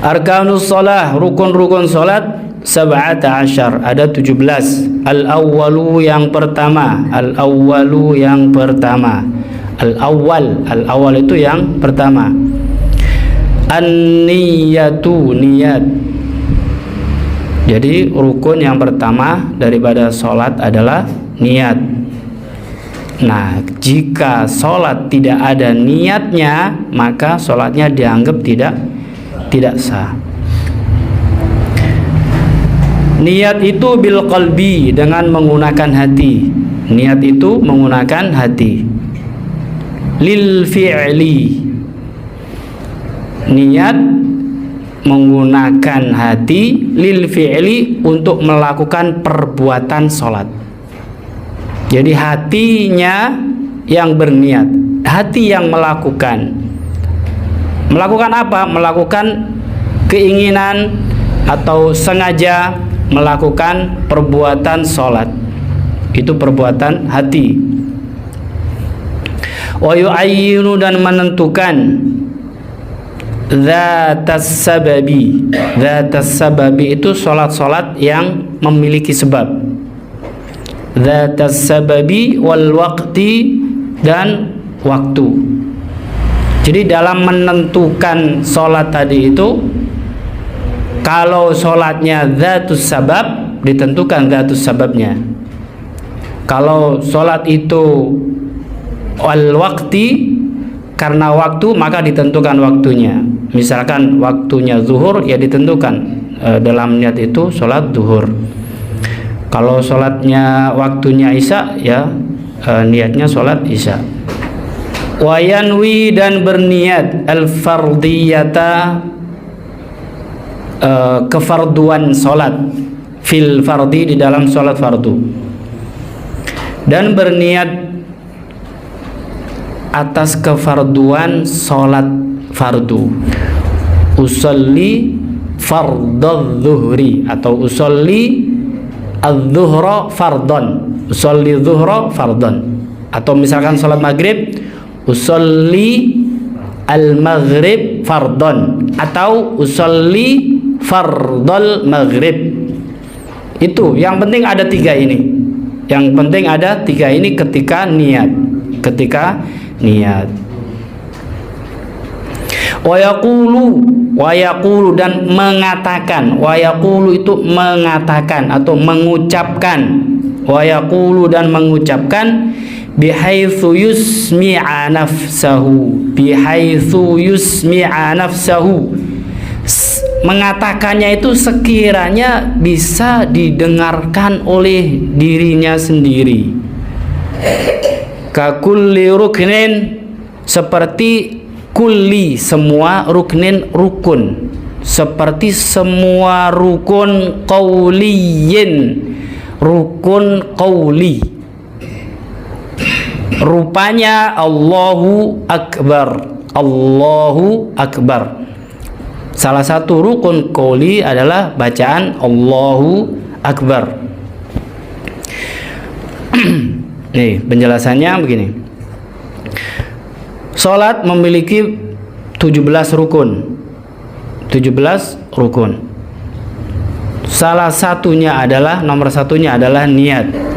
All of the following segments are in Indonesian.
Arkanus shalah, rukun-rukun salat 17, ada 17. Al-awwalu yang pertama, al-awwalu yang pertama. Al-awwal itu yang pertama. An-niyatu, niyat. Jadi rukun yang pertama daripada salat adalah niat. Nah, jika salat tidak ada niatnya, maka salatnya dianggap tidak sah. Niat itu bil qalbi, dengan menggunakan hati. Niat itu menggunakan hati. Lil fi'li, niat menggunakan hati. Lil fi'li, untuk melakukan perbuatan salat. Jadi hatinya yang berniat, hati yang melakukan. Melakukan apa? Melakukan keinginan atau sengaja melakukan perbuatan sholat. Itu perbuatan hati. Wa yu'ayyinu, dan menentukan. Dzatas sababi. Dzatas sababi itu sholat-sholat yang memiliki sebab. Dzatas sababi wal waqti, dan waktu. Jadi dalam menentukan sholat tadi itu, kalau sholatnya dzatus sabab, ditentukan dzatus sababnya. Kalau sholat itu wal waqti, karena waktu, maka ditentukan waktunya. Misalkan waktunya zuhur, ya ditentukan dalam niat itu sholat zuhur. Kalau sholatnya waktunya isya, ya niatnya sholat isya. Wayanwi, dan berniat al-fardiyata, kefarduan sholat. Fil fardi, di dalam sholat fardu. Dan berniat atas kefarduan sholat fardu. Usolli fardadh zuhri, atau usolli adz-zuhra fardon. Usolli zuhra fardon. Atau misalkan sholat maghrib, usolli al-maghrib fardon, atau usolli fardal maghrib. Itu yang penting ada tiga ini. Yang penting ada tiga ini ketika niat. Ketika niat. Wa yaqulu, dan mengatakan. Wa yaqulu itu mengatakan atau mengucapkan. Wa yaqulu, dan mengucapkan. Bihaitsu yusmi'a nafsahu. Bihaitsu yusmi'a nafsahu, mengatakannya itu sekiranya bisa didengarkan oleh dirinya sendiri. Kakulli ruknin, seperti kulli, semua, ruknin, rukun, seperti semua rukun qauliyin, rukun qauli. Rupanya Allahu Akbar. Allahu Akbar. Salah satu rukun qauli adalah bacaan Allahu Akbar. Nih penjelasannya begini. Salat memiliki 17 rukun. 17 rukun. Salah satunya adalah, nomor satunya adalah niat.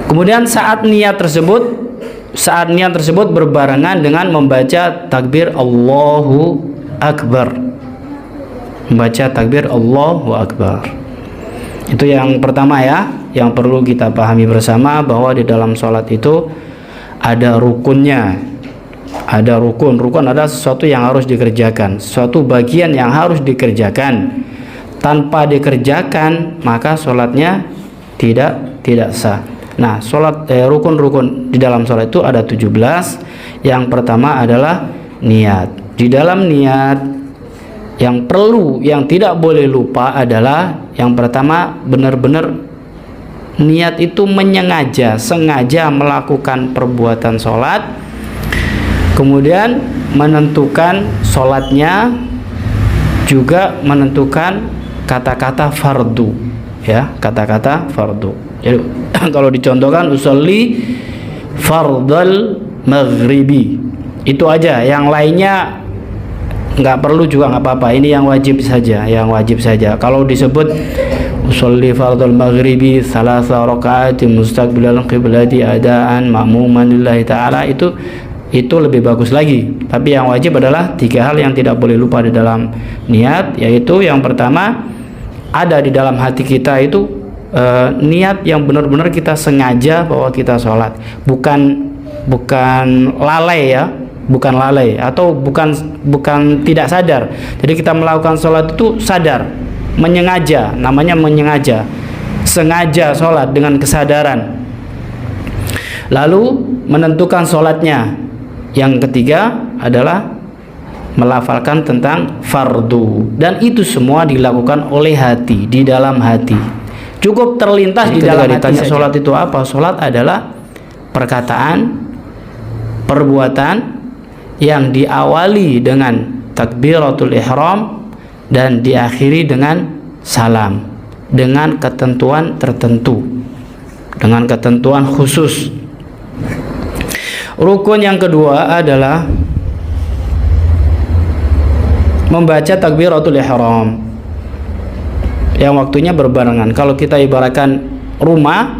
Kemudian saat niat tersebut berbarengan dengan membaca takbir Allahu Akbar. Membaca takbir Allahu Akbar. Itu yang pertama ya, yang perlu kita pahami bersama, bahwa di dalam sholat itu ada rukunnya. Ada rukun. Rukun adalah sesuatu yang harus dikerjakan, suatu bagian yang harus dikerjakan. Tanpa dikerjakan, maka sholatnya tidak sah. Nah, rukun-rukun di dalam sholat itu ada 17. Yang pertama adalah niat. Di dalam niat, yang perlu, yang tidak boleh lupa adalah yang pertama, benar-benar niat itu sengaja melakukan perbuatan sholat. Kemudian menentukan sholatnya, juga menentukan kata-kata fardu, ya, kata-kata fardu. Jadi kalau dicontohkan, usolli fardal maghribi, Itu aja, yang lainnya nggak perlu juga nggak apa-apa. Ini yang wajib saja, yang wajib saja. Kalau disebut usolli fardhul maghribi salasa rakaat mustaqbilal qiblati adaan ma'muman lillahi ta'ala, itu lebih bagus lagi. Tapi yang wajib adalah 3 hal yang tidak boleh lupa di dalam niat, yaitu yang pertama, ada di dalam hati kita itu niat yang benar-benar kita sengaja bahwa kita sholat, bukan lalai ya, bukan lalai atau bukan tidak sadar. Jadi kita melakukan sholat itu sadar, menyengaja, namanya menyengaja, sengaja sholat dengan kesadaran, lalu menentukan sholatnya. Yang ketiga adalah melafalkan tentang fardu, dan itu semua dilakukan oleh hati, di dalam hati, cukup terlintas di dalam hati saja. Sholat itu apa? Sholat adalah perkataan, perbuatan yang diawali dengan takbiratul ihram dan diakhiri dengan salam, dengan ketentuan tertentu, dengan ketentuan khusus. Rukun yang kedua adalah membaca takbiratul ihram yang waktunya berbarengan. Kalau kita ibaratkan rumah,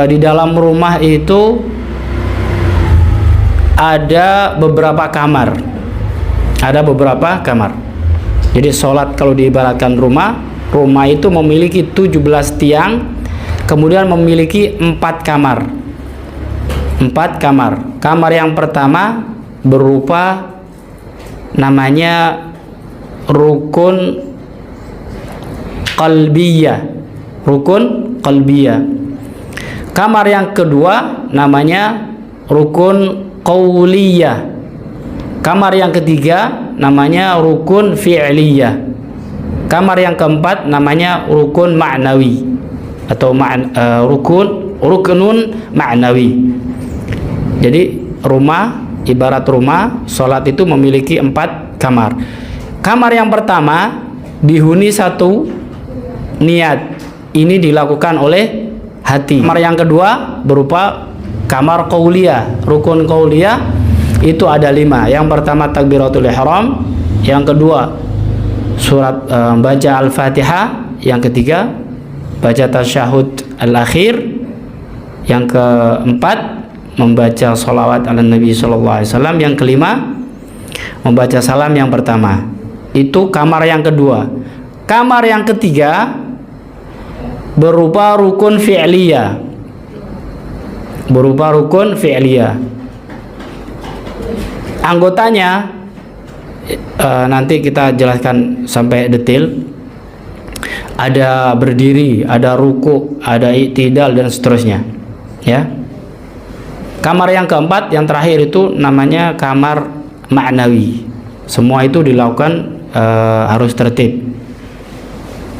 di dalam rumah itu ada beberapa kamar. Ada beberapa kamar. Jadi sholat kalau diibaratkan rumah itu memiliki 17 tiang, kemudian memiliki 4 kamar. 4 kamar. Kamar yang pertama berupa namanya rukun qalbiyah. Rukun qalbiyah. Kamar yang kedua namanya rukun qauliyah. Kamar yang ketiga namanya rukun fi'liyah. Kamar yang keempat namanya rukun ma'nawi atau rukunun ma'nawi. Jadi rumah, ibarat rumah, sholat itu memiliki 4 kamar. Kamar yang pertama dihuni 1 niat, ini dilakukan oleh hati. Kamar yang kedua berupa kamar qauliyah. Rukun qauliyah itu ada 5. Yang pertama takbiratul ihram, yang kedua surat baca al-fatihah, yang ketiga baca tasyahud al-akhir, yang keempat membaca sholawat ala Nabi SAW, yang kelima membaca salam yang pertama. Itu kamar yang kedua. Kamar yang ketiga berupa rukun fi'liyah. Berupa rukun fi'liyah. Anggotanya nanti kita jelaskan sampai detail. Ada berdiri, ada ruku, ada i'tidal dan seterusnya. Ya. Kamar yang keempat, yang terakhir itu namanya kamar ma'nawi. Semua itu dilakukan harus tertib.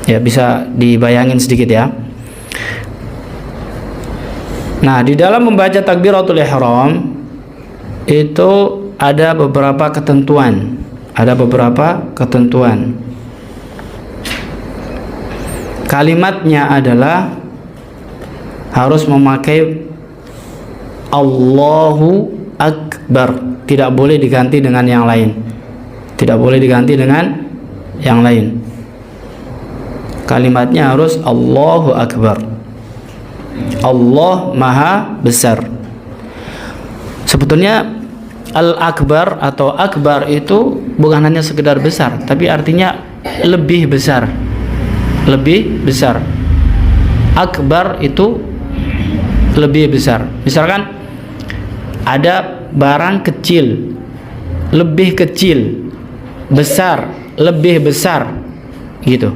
Ya, bisa dibayangin sedikit ya. Nah, di dalam membaca takbiratul ihram itu ada beberapa ketentuan. Ada beberapa ketentuan. Kalimatnya adalah harus memakai Allahu Akbar, tidak boleh diganti dengan yang lain. Tidak boleh diganti dengan yang lain. Kalimatnya harus Allahu Akbar. Allah Maha Besar. Sebetulnya Al-Akbar atau Akbar itu bukan hanya sekedar besar, tapi artinya lebih besar. Lebih besar. Akbar itu lebih besar. Misalkan ada barang kecil, lebih kecil, besar, lebih besar, gitu.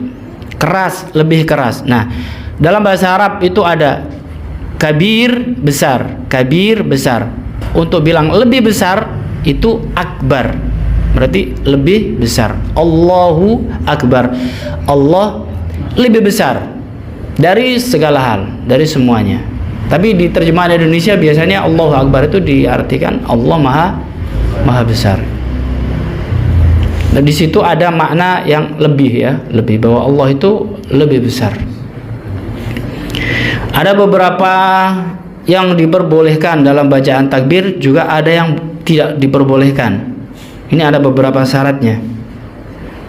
Keras, lebih keras. Nah, dalam bahasa Arab itu ada kabir, besar, kabir, besar. Untuk bilang lebih besar itu akbar, berarti lebih besar. Allahu Akbar. Allah lebih besar dari segala hal, dari semuanya. Tapi di terjemahan Indonesia biasanya Allahu Akbar itu diartikan Allah Maha Besar. Dan di situ ada makna yang lebih ya, lebih, bahwa Allah itu lebih besar. Ada beberapa yang diperbolehkan dalam bacaan takbir, juga ada yang tidak diperbolehkan. Ini ada beberapa syaratnya.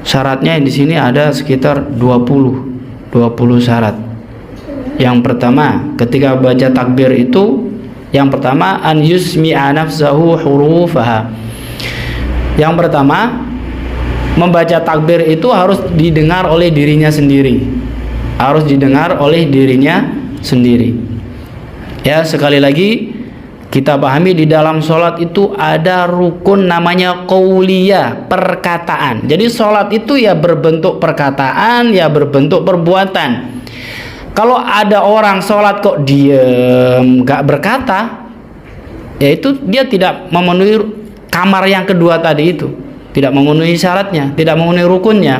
Syaratnya di sini ada sekitar 20 syarat. Yang pertama, ketika baca takbir itu, yang pertama an yusmi'a nafsahu hurufaha. Yang pertama, membaca takbir itu harus didengar oleh dirinya sendiri. Harus didengar oleh dirinya sendiri. Ya, sekali lagi kita pahami di dalam sholat itu ada rukun namanya qauliyah, perkataan. Jadi sholat itu ya berbentuk perkataan, ya berbentuk perbuatan. Kalau ada orang sholat kok diem, gak berkata, ya itu dia tidak memenuhi kamar yang kedua tadi itu, tidak memenuhi syaratnya, tidak memenuhi rukunnya.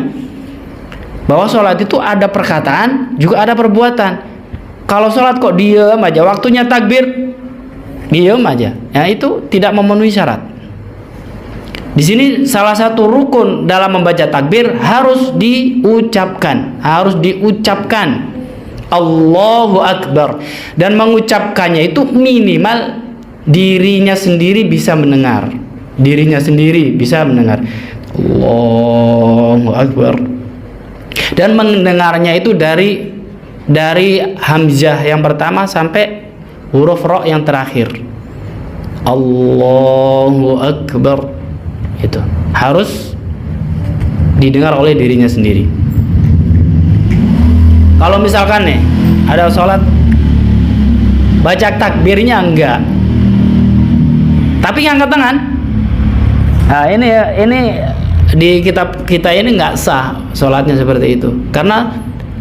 Bahwa sholat itu ada perkataan, juga ada perbuatan. Kalau sholat kok diem aja, waktunya takbir diem aja, ya itu tidak memenuhi syarat. Di sini salah satu rukun dalam membaca takbir harus diucapkan, Allahu Akbar, dan mengucapkannya itu minimal dirinya sendiri bisa mendengar, Allahu Akbar, dan mendengarnya itu dari hamzah yang pertama sampai huruf ro yang terakhir. Allahu Akbar itu harus didengar oleh dirinya sendiri. Kalau misalkan nih ada sholat baca takbirnya enggak, tapi ngangkat tangan, nah ini di kitab kita ini enggak sah sholatnya seperti itu, karena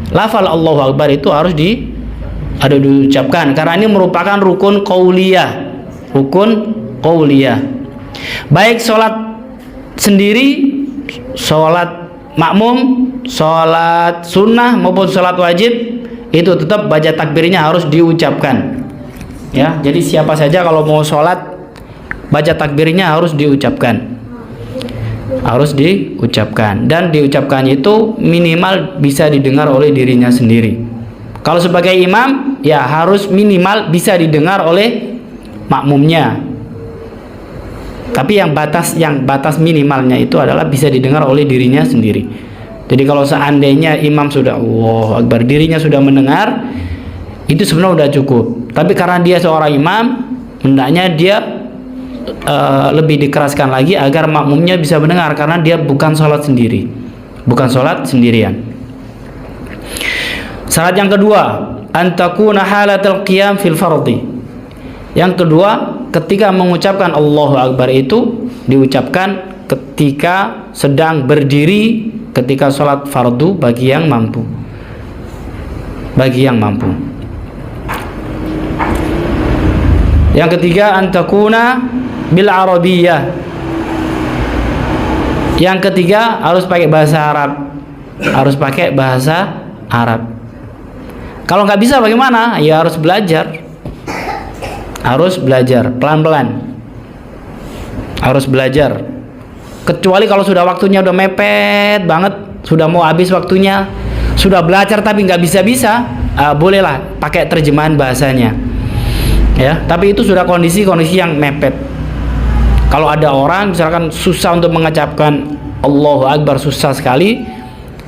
lafal Allahu Akbar itu harus ada diucapkan, karena ini merupakan rukun qauliyah, baik sholat sendiri, sholat makmum, sholat sunnah maupun sholat wajib, itu tetap baca takbirnya harus diucapkan. Ya, jadi siapa saja kalau mau sholat baca takbirnya harus diucapkan, dan diucapkannya itu minimal bisa didengar oleh dirinya sendiri. Kalau sebagai imam ya harus minimal bisa didengar oleh makmumnya. Tapi yang batas minimalnya itu adalah bisa didengar oleh dirinya sendiri. Jadi kalau seandainya imam sudah Allahu Akbar, dirinya sudah mendengar, itu sebenarnya sudah cukup. Tapi karena dia seorang imam, hendaknya dia lebih dikeraskan lagi agar makmumnya bisa mendengar, karena dia bukan sholat sendirian. Syarat yang kedua, antakuna halatul qiyam fil fardhi. Yang kedua, ketika mengucapkan Allahu Akbar itu diucapkan ketika sedang berdiri ketika sholat fardu bagi yang mampu. Yang ketiga, antakuna bil arabiyah. Yang ketiga harus pakai bahasa Arab. Kalau nggak bisa bagaimana? Ya harus belajar pelan-pelan, kecuali kalau sudah waktunya udah mepet banget, sudah mau habis waktunya, sudah belajar tapi nggak bisa, bolehlah pakai terjemahan bahasanya, ya. Tapi itu sudah kondisi yang mepet. Kalau ada orang misalkan susah untuk mengucapkan Allahu Akbar, susah sekali,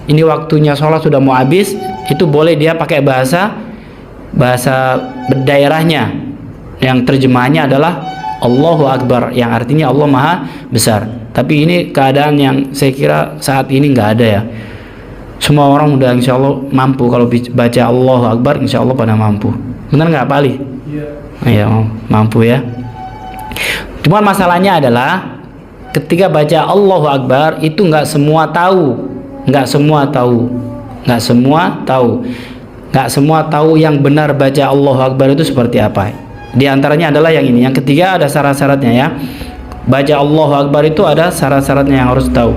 ini waktunya sholat sudah mau habis, itu boleh dia pakai bahasa daerahnya, yang terjemahannya adalah Allahu Akbar, yang artinya Allah Maha Besar. Tapi ini keadaan yang saya kira saat ini nggak ada ya. Semua orang udah insya Allah mampu kalau baca Allahu Akbar, insya Allah pada mampu. Benar nggak Pak Ali? Iya, mampu ya. Cuma masalahnya adalah ketika baca Allahu Akbar itu nggak semua tahu yang benar baca Allahu Akbar itu seperti apa. Di antaranya adalah yang ini. Yang ketiga ada syarat-syaratnya ya. Baca Allahu Akbar itu ada syarat-syaratnya yang harus tahu.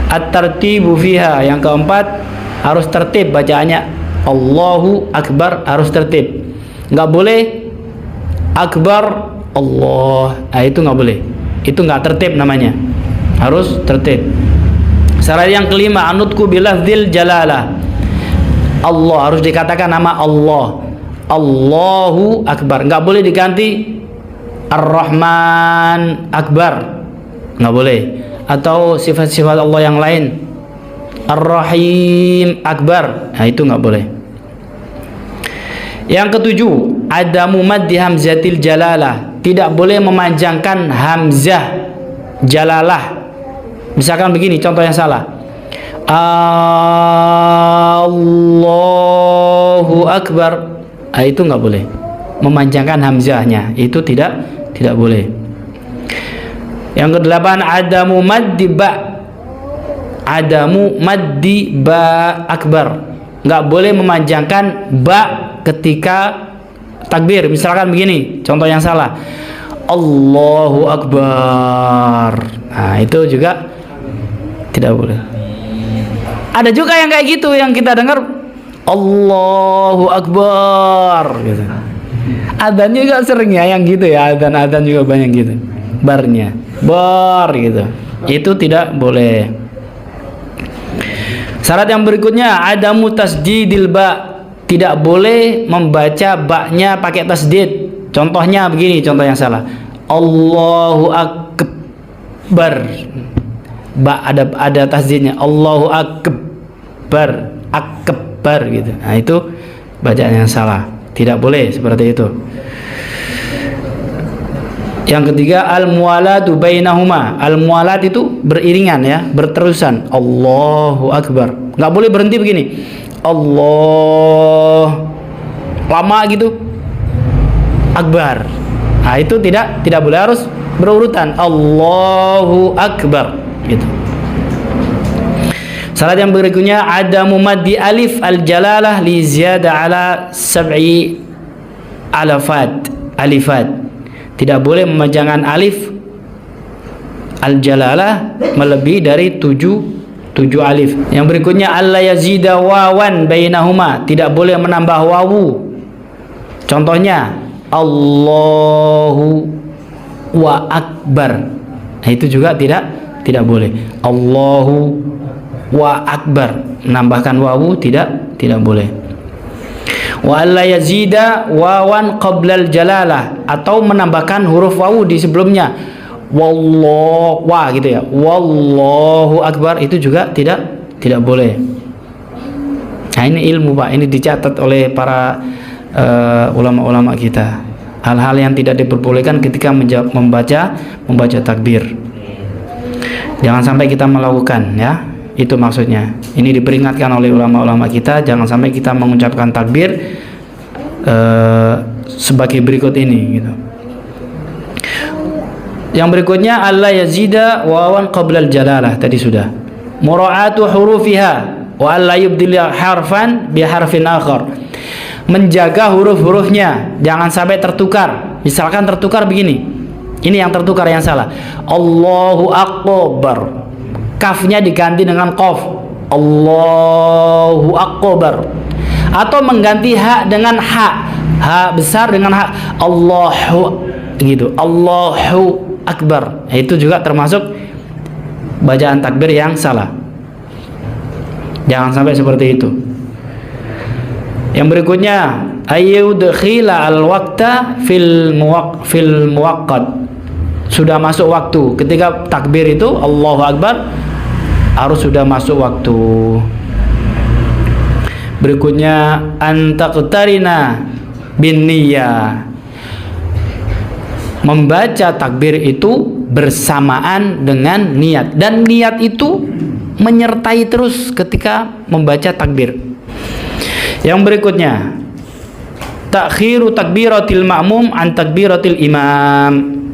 At-tartibu fiha. Yang keempat, harus tertib bacaannya. Allahu Akbar harus tertib. Nggak boleh Akbar Allah. Itu nggak boleh. Itu nggak tertib namanya. Harus tertib. Syarat yang kelima, anutku bilafdzil jalalah. Allah harus dikatakan nama Allah. Allahu Akbar. Nggak boleh diganti Ar-Rahman Akbar, nggak boleh. Atau sifat-sifat Allah yang lain, Ar-Rahim Akbar, nah itu nggak boleh. Yang ketujuh, adamu maddi hamzatil jalalah, tidak boleh memanjangkan hamzah jalalah. Misalkan begini, contoh yang salah, Allahu Akbar, nah, itu nggak boleh. Memanjangkan hamzahnya itu tidak boleh. Yang kedelapan, adamu maddi ba, adamu maddi ba akbar, nggak boleh memanjangkan ba ketika takbir. Misalkan begini, contoh yang salah, Allahu Akbar, nah itu juga tidak boleh. Ada juga yang kayak gitu, yang kita dengar Allahu Akbar gitu. Adzan juga sering ya yang gitu ya, adzan juga banyak gitu, barnya bar gitu, itu tidak boleh. Syarat yang berikutnya, adamu tasdidil ba, tidak boleh membaca ba-nya pakai tasdid. Contohnya begini, contoh yang salah, Allahu Akbar, ba ada tasdidnya, Allahu Akbar, akbar gitu. Nah itu bacaan yang salah, tidak boleh seperti itu. Yang ketiga, al-muwalatu bainahuma, al-muwalat itu beriringan ya, berterusan, Allahu Akbar, nggak boleh berhenti begini, Allah lama gitu, Akbar. Nah itu tidak boleh, harus berurutan, Allahu Akbar gitu. Syarat yang berikutnya, adamu maddi alif al-jalalah li ziyada ala sab'i alifat, tidak boleh memanjangkan alif al-jalalah melebihi dari 7 alif. Yang berikutnya, alla yazida wawan bainahuma, tidak boleh menambah wawu. Contohnya Allahu wa akbar, nah itu juga tidak boleh. Allahu wa akbar, menambahkan wawu tidak boleh. Wa alla yazida wawan qablal jalalah, atau menambahkan huruf wawu di sebelumnya, wallahu wa gitu ya, wallahu akbar, itu juga tidak boleh. Nah ini ilmu Pak, ini dicatat oleh para ulama-ulama kita, hal-hal yang tidak diperbolehkan ketika membaca takbir. Jangan sampai kita melakukan ya. Itu maksudnya. Ini diperingatkan oleh ulama-ulama kita, jangan sampai kita mengucapkan takbir sebagai berikut ini gitu. Yang berikutnya, alla yazida wawan qablal jalalah, tadi sudah. Mura'atu hurufiha wa alla yubdil harfan bi harfin akhar, menjaga huruf-hurufnya jangan sampai tertukar. Misalkan tertukar begini, ini yang tertukar yang salah, Allahu Akbar, kafnya diganti dengan qaf, Allahu Akbar, atau mengganti ha dengan ha besar dengan ha, Allahu gitu, Allahu Akbar, itu juga termasuk bacaan takbir yang salah. Jangan sampai seperti itu. Yang berikutnya, ayyudkhila al-waqta fil muwaqqat, sudah masuk waktu. Ketika takbir itu Allahu Akbar harus sudah masuk waktu. Berikutnya, antaqtarina bin niyyah, membaca takbir itu bersamaan dengan niat, dan niat itu menyertai terus ketika membaca takbir. Yang berikutnya, takhiru takbiratil ma'mum an takbiratil imam,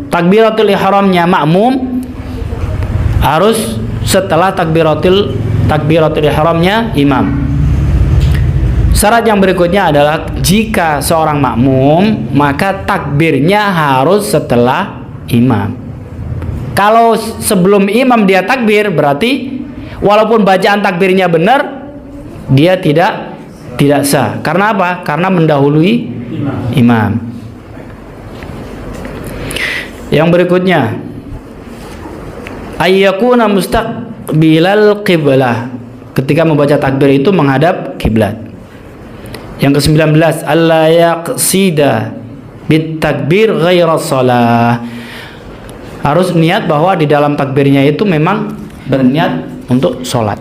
takbiratul ihramnya makmum harus setelah takbiratul ihramnya imam. Syarat yang berikutnya adalah jika seorang makmum, maka takbirnya harus setelah imam. Kalau sebelum imam dia takbir, berarti walaupun bacaan takbirnya benar, dia tidak sah. Karena apa? Karena mendahului imam. Yang berikutnya, ayyakuna mustaqbilal qiblah, ketika membaca takbir itu menghadap kiblat. Yang ke-19, alla yaqsida bit takbir ghaira shalah. Harus niat bahwa di dalam takbirnya itu memang berniat untuk sholat.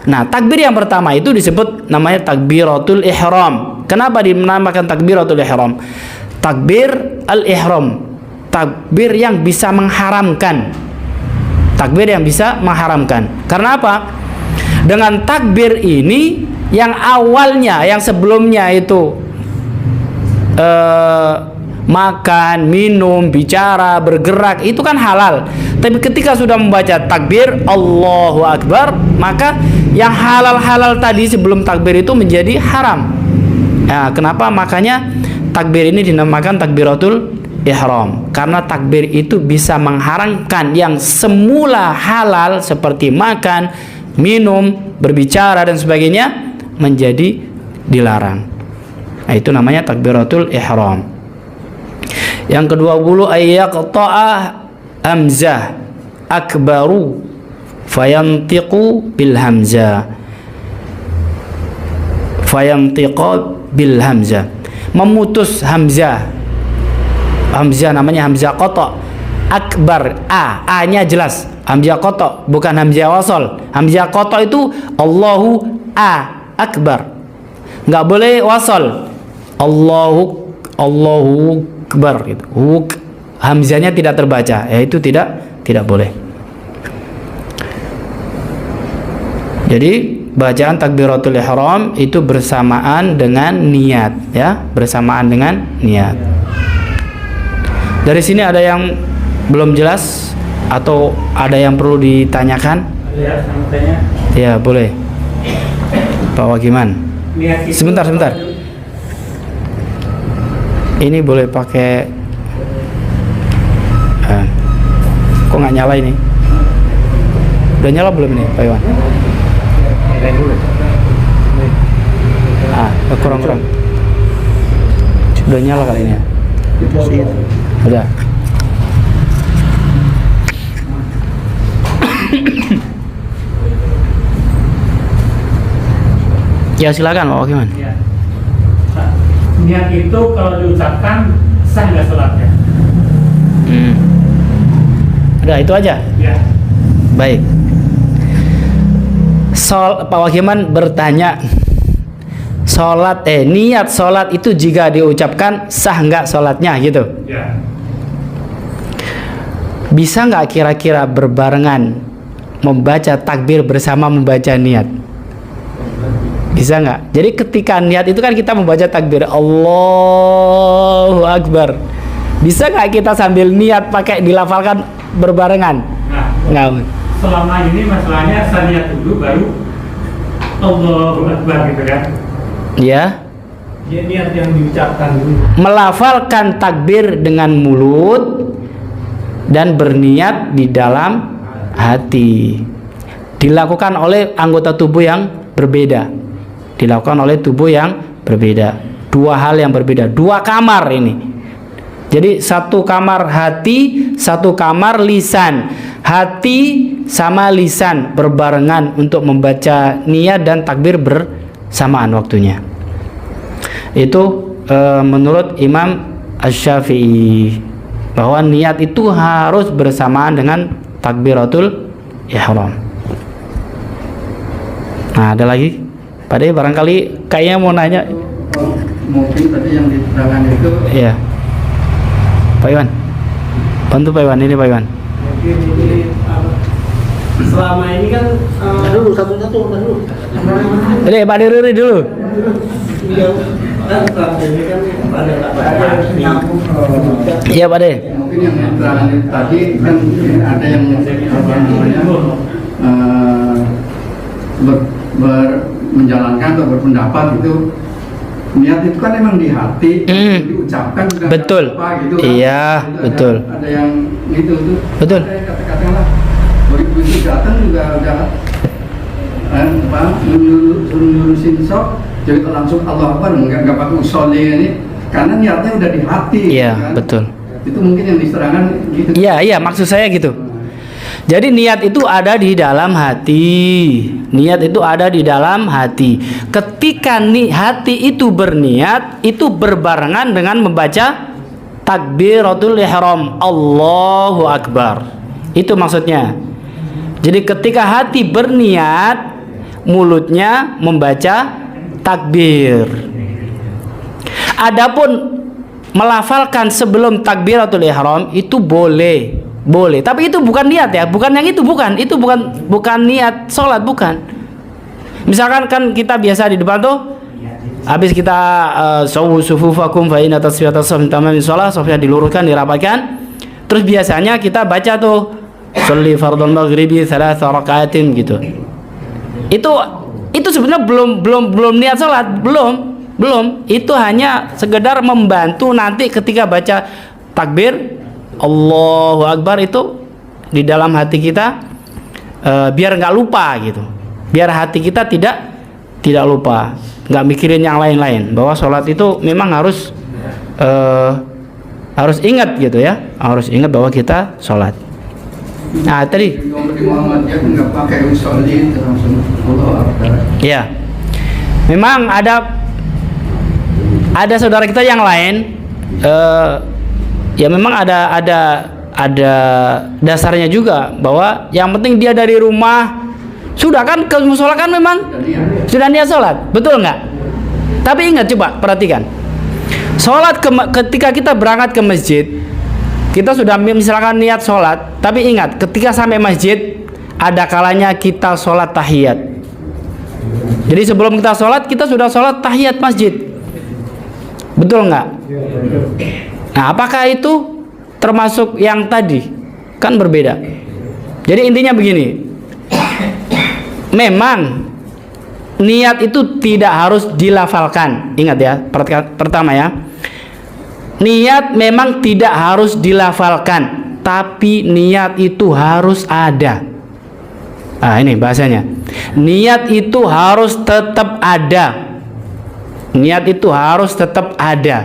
Nah, takbir yang pertama itu disebut namanya takbiratul ihram. Kenapa dinamakan takbiratul ihram? Takbir al-ihram, takbir yang bisa mengharamkan. Takbir yang bisa mengharamkan. Karena apa? Dengan takbir ini yang awalnya, yang sebelumnya itu makan, minum, bicara, bergerak, itu kan halal. Tapi ketika sudah membaca takbir Allahu Akbar, maka yang halal-halal tadi sebelum takbir itu menjadi haram. Nah, kenapa? Makanya takbir ini dinamakan takbiratul ihram, karena takbir itu bisa mengharamkan yang semula halal seperti makan, minum, berbicara dan sebagainya menjadi dilarang. Nah, itu namanya takbiratul ihram. Yang ke-20, ayyaqta'a hamzah akbaru fayantiqu bil hamzah. Fayantiqu bil hamzah. Memutus hamzah. Hamzah namanya hamzah qata. Akbar, a-nya jelas. Hamzah qata, bukan hamzah wasal. Hamzah qata itu Allahu akbar. Enggak boleh wasal. Allahu akbar gitu. Hamzahnya tidak terbaca, yaitu tidak boleh. Jadi bacaan takbiratul ihram itu bersamaan dengan niat, ya, bersamaan dengan niat. Dari sini ada yang belum jelas atau ada yang perlu ditanyakan? Ya, sama tanya. Ya, boleh. Pak Wagiman. Sebentar. Ini boleh pakai kok nggak nyala ini? Udah nyala belum ini, Pak Iwan? Kurang. Udah nyala kali ini ya? Udah. Ya, silakan Pak Wagiman. Ya. Niat itu kalau diucapkan sah nggak sholatnya? Udah, itu aja. Ya. Baik. Pak Wagiman bertanya, niat sholat itu jika diucapkan sah nggak sholatnya gitu? Ya. Bisa nggak kira-kira berbarengan membaca takbir bersama membaca niat? Bisa nggak? Jadi ketika niat itu kan kita membaca takbir Allahu Akbar. Bisa nggak kita sambil niat pakai dilafalkan berbarengan? Nah, Nggak. selama ini masalahnya saya niat dulu baru Allahu Akbar gitu kan? Ya. Ya, niat yang diucapkan dulu. Melafalkan takbir dengan mulut dan berniat di dalam hati. Dilakukan oleh anggota tubuh yang berbeda. Dua hal yang berbeda, dua kamar ini. Jadi satu kamar hati, satu kamar lisan. Hati sama lisan berbarengan untuk membaca niat dan takbir bersamaan waktunya. Itu menurut Imam Asy-Syafi'i, bahwa niat itu harus bersamaan dengan takbiratul ihram. Nah, ada lagi? Pak De, barangkali kayaknya mau nanya. Mungkin tadi yang diterangkan itu. Iya. Pak Iwan. Bantu Pak Iwan, ini Pak Iwan. Mungkin ini selama ini kan Dulu satu-satu. Jadi Pak De Ruri dulu. kan selama ini kan pada Iya Pak De. Mungkin yang diterangkan tadi kan ada yang apa namanya menjalankan atau berpendapat itu niat itu kan emang di hati, diucapkan juga Betul. apa gitu kan. Iya, Itu betul. Ada yang gitu tuh. Betul. Ada yang kata-kata lah 2007 datang juga udah nurusin sok jadi langsung Allah Akbar, nggak pakai usolli ini karena niatnya udah di hati. Iya, kan? betul. Itu mungkin yang diserangkan gitu. Iya, maksud saya gitu. Jadi niat itu ada di dalam hati. Niat itu ada di dalam hati. Ketika hati itu berniat, itu berbarengan dengan membaca takbiratul ihram, Allahu Akbar. Itu maksudnya. Jadi ketika hati berniat, mulutnya membaca takbir. Adapun melafalkan sebelum takbiratul ihram itu boleh, tapi itu bukan niat ya, bukan yang itu, itu bukan niat sholat, bukan. Misalkan kan kita biasa di depan tuh, habis kita sawu sufufakum fa inna tasfiyatas shaf min tamamis shalah, shafnya diluruskan, dirapatkan, terus biasanya kita baca tuh sholli fardhul maghribi 3 rakaatin gitu. Itu sebenarnya belum niat sholat, belum. Itu hanya sekedar membantu nanti ketika baca takbir Allahu Akbar itu di dalam hati kita, biar nggak lupa gitu, biar hati kita tidak lupa, nggak mikirin yang lain-lain, bahwa sholat itu memang harus ingat gitu ya, harus ingat bahwa kita sholat. Nah tadi nggak pakai usolli langsung Allah Akbar. Ya, memang ada saudara kita yang lain, ya memang ada dasarnya juga, bahwa yang penting dia dari rumah sudah kan ke musola kan memang sudah niat sholat, betul nggak? Tapi ingat, coba perhatikan, sholat ketika kita berangkat ke masjid, kita sudah misalkan niat sholat, tapi ingat ketika sampai masjid ada kalanya kita sholat tahiyat. Jadi sebelum kita sholat, kita sudah sholat tahiyat masjid, betul nggak? Nah, apakah itu termasuk yang tadi? Kan berbeda. Jadi intinya begini, memang niat itu tidak harus dilafalkan. Ingat ya, pertama ya, niat memang tidak harus dilafalkan, tapi niat itu harus ada. Nah ini bahasanya, niat itu harus tetap ada. Niat itu harus tetap ada,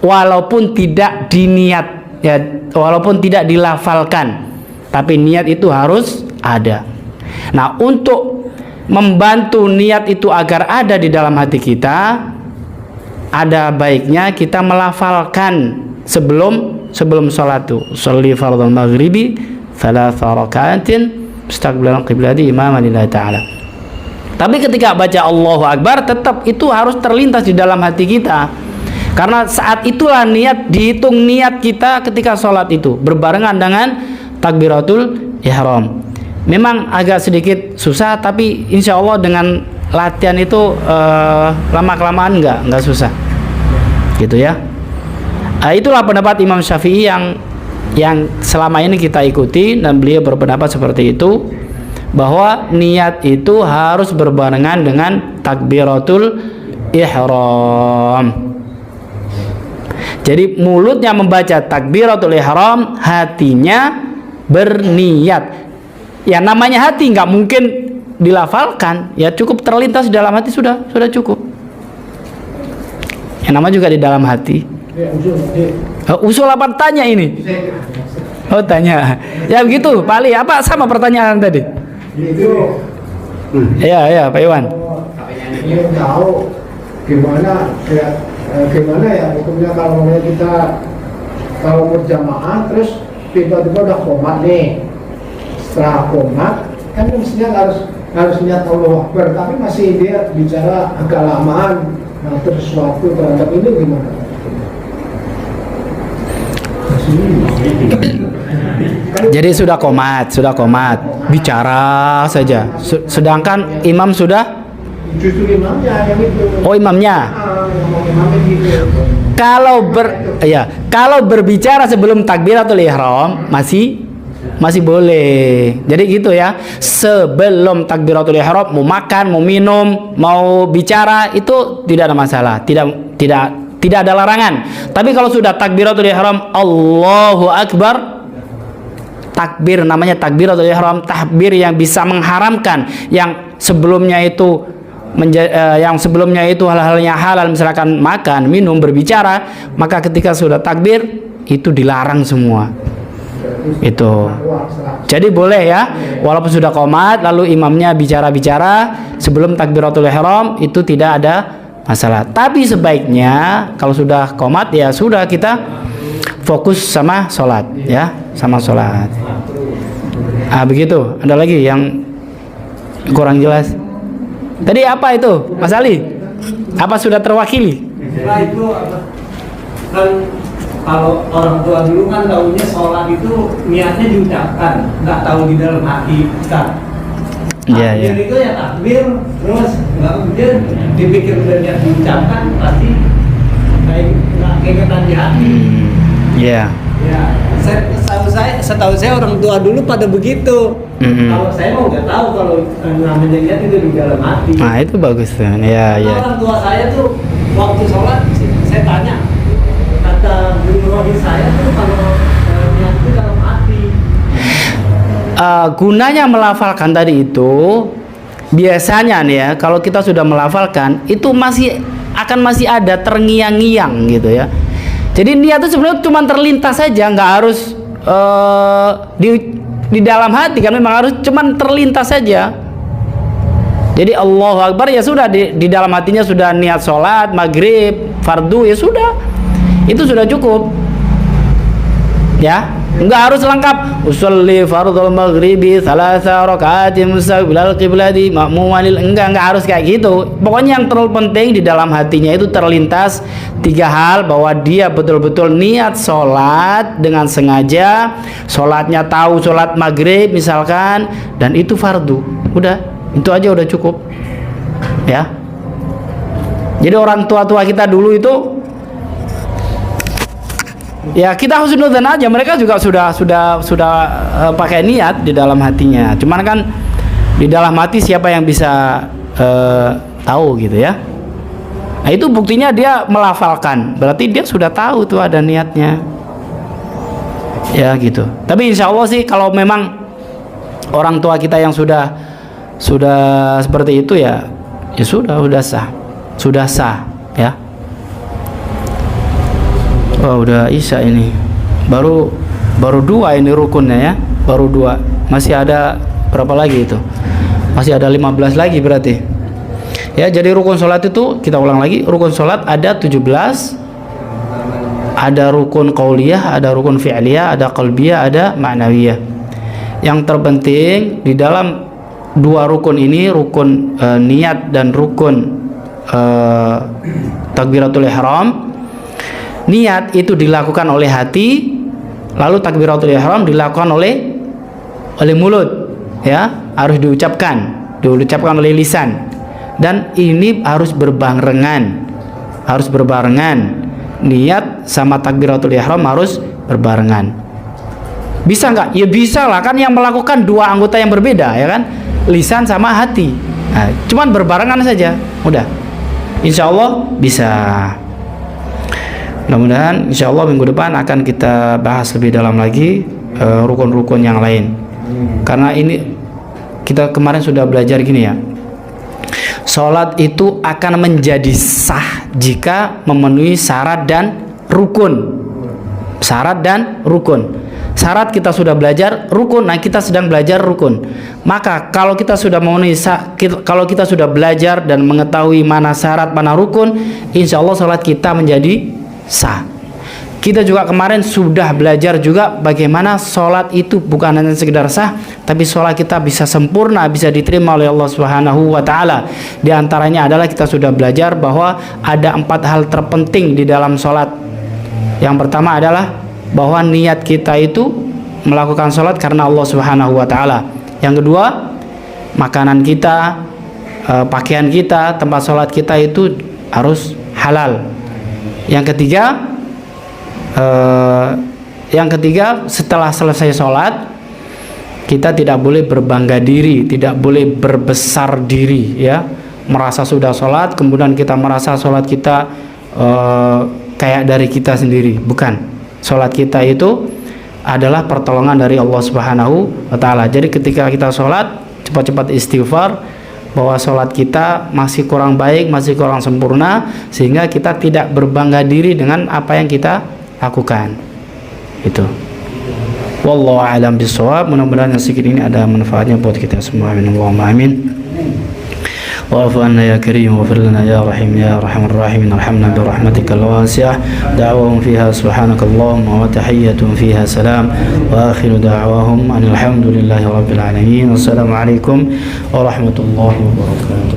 walaupun tidak diniat ya, walaupun tidak dilafalkan, tapi niat itu harus ada. Nah, untuk membantu niat itu agar ada di dalam hati kita, ada baiknya kita melafalkan sebelum sholat tuh, sholli fardhul maghribi 3 rakaatin mustaqbilan qiblati imaman lillahi ta'ala. Tapi ketika baca Allahu Akbar, tetap itu harus terlintas di dalam hati kita, karena saat itulah dihitung niat kita ketika sholat itu berbarengan dengan takbiratul ihram. Memang agak sedikit susah, tapi insya Allah dengan latihan itu lama-kelamaan nggak susah gitu ya. Itulah pendapat Imam Syafi'i yang selama ini kita ikuti, dan beliau berpendapat seperti itu, bahwa niat itu harus berbarengan dengan takbiratul ihram. Jadi mulutnya membaca takbiratul ihram, hatinya berniat. Ya namanya hati nggak mungkin dilafalkan, ya cukup terlintas di dalam hati sudah cukup. Yang nama juga di dalam hati. Usul apa tanya ini? Oh tanya. Ya begitu, Pak Ali. Apa sama pertanyaan tadi? Itu. Ya Pak Iwan. Ingin tahu gimana ya hukumnya kalau berjamaah terus tiba-tiba udah qomat nih. Setelah qomat kan mestinya harus niat Allahu Akbar, tapi masih dia bicara agak lamaan, terus sesuatu terhadap ini gimana? Jadi sudah komat, bicara saja. Sedangkan imam sudah. Justru imamnya yang itu. Oh imamnya. Kalau berbicara sebelum takbiratul ihram masih boleh. Jadi gitu ya. Sebelum takbiratul ihram mau makan, mau minum, mau bicara itu tidak ada masalah. Tidak ada larangan. Tapi kalau sudah takbiratul ihram Allahu Akbar, takbir namanya takbiratul ihram, takbir yang bisa mengharamkan yang sebelumnya itu hal-halnya halal, misalkan makan, minum, berbicara, maka ketika sudah takbir itu dilarang semua. Itu. Jadi boleh ya, walaupun sudah qomat lalu imamnya bicara-bicara sebelum takbiratul ihram itu tidak ada masalah. Tapi sebaiknya kalau sudah qomat ya sudah kita fokus sama sholat ya, sama sholat. Begitu. Ada lagi yang kurang jelas? Tadi apa itu, Mas Ali? Apa sudah terwakili? Setelah itu kan kalau orang tua dulu kan tahunya sholat itu niatnya diucapkan, nggak tahu di dalam hati kita. Iya, iya. Takbir itu ya takbir, terus nggak kemudian dipikir udah niat diucapkan pasti kayak nggak keingetan di hati. Iya. Ya, setahu saya orang tua dulu pada begitu. Kalau saya mau nggak tahu kalau namanya niat itu di dalam hati. Nah itu bagus tuh. Ya, ya. Orang tua saya tuh waktu sholat saya tanya, kata guru rohis saya tuh kalau niat itu dalam hati. Gunanya melafalkan tadi itu biasanya nih ya, kalau kita sudah melafalkan itu masih ada terngiang-ngiang gitu ya. Jadi niat itu sebenarnya cuma terlintas saja, nggak harus di dalam hati kan, memang harus cuma terlintas saja. Jadi Allahu Akbar ya sudah, di dalam hatinya sudah niat sholat maghrib fardu ya sudah, itu sudah cukup ya, nggak harus lengkap usolli fardul maghribi thalatha rakaatin mustaqbilal qiblati ma'muman enggak harus kayak gitu. Pokoknya yang terlalu penting di dalam hatinya itu terlintas 3 hal, bahwa dia betul-betul niat sholat dengan sengaja, sholatnya tahu sholat maghrib misalkan, dan itu fardu, udah itu aja udah cukup ya. Jadi orang tua-tua kita dulu itu ya kita husnudzan aja, mereka juga sudah pakai niat di dalam hatinya. Cuman kan di dalam hati siapa yang bisa tahu gitu ya. Nah itu buktinya dia melafalkan, berarti dia sudah tahu tuh ada niatnya ya gitu. Tapi insya Allah sih kalau memang orang tua kita yang sudah seperti itu ya sudah sah ya. Oh udah isya ini, baru 2 ini rukunnya ya, baru 2, masih ada berapa lagi itu, masih ada 15 lagi berarti ya. Jadi rukun sholat itu kita ulang lagi, rukun sholat ada 17, ada rukun qauliyah, ada rukun fi'liyah, ada qalbiyah, ada ma'nawiyah. Yang terpenting di dalam 2 rukun ini, rukun niat dan rukun takbiratul ihram, niat itu dilakukan oleh hati, lalu takbiratul ihram dilakukan oleh mulut ya, harus diucapkan oleh lisan, dan ini harus berbarengan niat sama takbiratul ihram harus berbarengan. Bisa nggak? Ya bisa lah, kan yang melakukan 2 anggota yang berbeda ya kan, lisan sama hati. Nah, cuman berbarengan saja udah, insya Allah bisa. Mudah-mudahan insya Allah minggu depan akan kita bahas lebih dalam lagi rukun-rukun yang lain. Karena ini kita kemarin sudah belajar gini ya, sholat itu akan menjadi sah jika memenuhi syarat dan rukun. Syarat kita sudah belajar, rukun, nah kita sedang belajar rukun. Maka kalau kita sudah memenuhi, kalau kita sudah belajar dan mengetahui mana syarat mana rukun, insya Allah sholat kita menjadi sah. Kita juga kemarin sudah belajar juga bagaimana sholat itu bukan hanya sekedar sah, tapi sholat kita bisa sempurna, bisa diterima oleh Allah Subhanahu wa Ta'ala. Di antaranya adalah kita sudah belajar bahwa ada 4 hal terpenting di dalam sholat. Yang pertama adalah bahwa niat kita itu melakukan sholat karena Allah Subhanahu wa Ta'ala. Yang kedua, makanan kita, pakaian kita, tempat sholat kita itu harus halal. Yang ketiga, setelah selesai sholat kita tidak boleh berbangga diri, tidak boleh berbesar diri ya, merasa sudah sholat kemudian kita merasa sholat kita kayak dari kita sendiri. Bukan, sholat kita itu adalah pertolongan dari Allah Subhanahu wa Ta'ala. Jadi ketika kita sholat, cepat-cepat istighfar bahwa sholat kita masih kurang baik, masih kurang sempurna, sehingga kita tidak berbangga diri dengan apa yang kita lakukan. Itu. Wallahu a'lam bishawab. Mudah-mudahan yang sedikit ini ada manfaatnya buat kita semua. Amin Allahumma amin. واعف عنا يا كريم واغفر لنا يا رحيم يا ارحم الراحمين ارحمنا برحمتك الواسعة. دعواهم فيها سبحانك اللهم وتحية فيها سلام واخر دعواهم ان الحمد لله رب العالمين. والسلام عليكم ورحمة الله وبركاته.